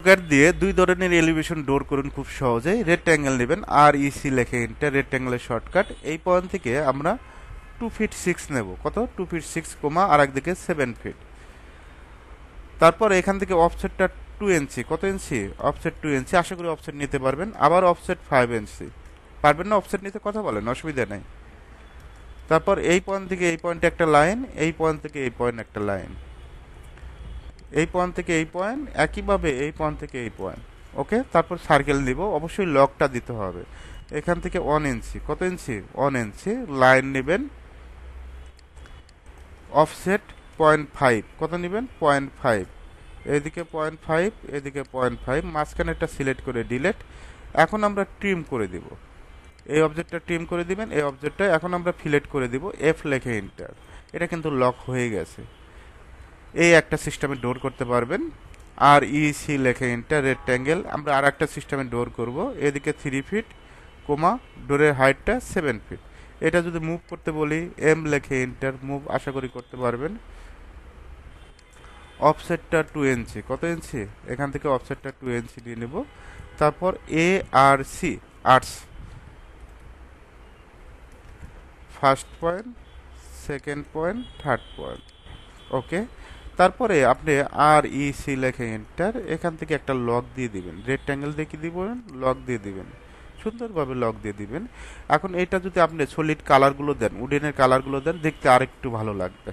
Shortcut দিয়ে দুই ধরনের এলিভেশন ডোর করুন খুব সহজেই। রেক্ট্যাঙ্গেল নেবেন, আর ইসি লেখে এন্টার, রেক্ট্যাঙ্গেলের শর্টকাট। এই পয়েন্ট থেকে আমরা 2 ফিট 6 নেব। কত? 2 ফিট 6 কমা আর একদিকে 7 ফিট। তারপর এখান থেকে অফসেটটা 2 ইঞ্চি। কত ইঞ্চি? অফসেট 2 ইঞ্চি। আশা করি অফসেট নিতে পারবেন। আবার অফসেট 5 ইঞ্চি। পারবেন না অফসেট নিতে? কথা বলেন, অসুবিধা নেই। তারপর এই পয়েন্ট থেকে এই পয়েন্টে একটা লাইন, এই পয়েন্ট থেকে এই পয়েন্ট একটা লাইন, এই পয়েন্ট থেকে এই পয়েন্ট, একইভাবে এই পয়েন্ট থেকে এই পয়েন্ট। ওকে, তারপর সার্কেল দিব। অবশ্যই লকটা দিতে হবে। এখান থেকে 1 ইঞ্চি। কত ইঞ্চি? 1 ইঞ্চি লাইন নেবেন। অফসেট 0.5। কত নেবেন? 0.5। এদিকে 0.5, এদিকে 0.5, মাঝখানে একটা সিলেক্ট করে ডিলেট। এখন আমরা ট্রিম করে দিব। এই অবজেক্টটা ট্রিম করে দিবেন। এই অবজেক্টটা এখন আমরা ফিলেট করে দিব, এফ লেখে এন্টার। এটা কিন্তু লক হয়ে গেছে। এই একটা সিস্টেমে ডোর করতে পারবেন। আর ইসি লেখে এন্টার, রেক্ট্যাঙ্গেল। আমরা আর একটা সিস্টেমে ডোর করব। এদিকে 3 ফিট কোমা, ডোরের হাইটটা 7 ফিট। এটা যদি মুভ করতে বলি, এম লেখে এন্টার, মুভ আশা করি করতে পারবেন। অফসেটটা 2 ইঞ্চি। কত ইঞ্চি? এখান থেকে অফসেটটা 2 ইঞ্চি নিয়ে নেব। তারপর A R C, arts, first point, second point, third point. Okay, তারপরে আপনি আর ইসি লেখে এন্টার। এখান থেকে একটা লক দিয়ে দিবেন। রেক্ট্যাঙ্গেল দিয়ে কি দিবেন? লক দিয়ে দিবেন। সুন্দরভাবে লক দিয়ে দিবেন। এখন এটা যদি আপনি সলিড কালারগুলো দেন, উডেনের কালারগুলো দেন, দেখতে আরেকটু ভালো লাগবে।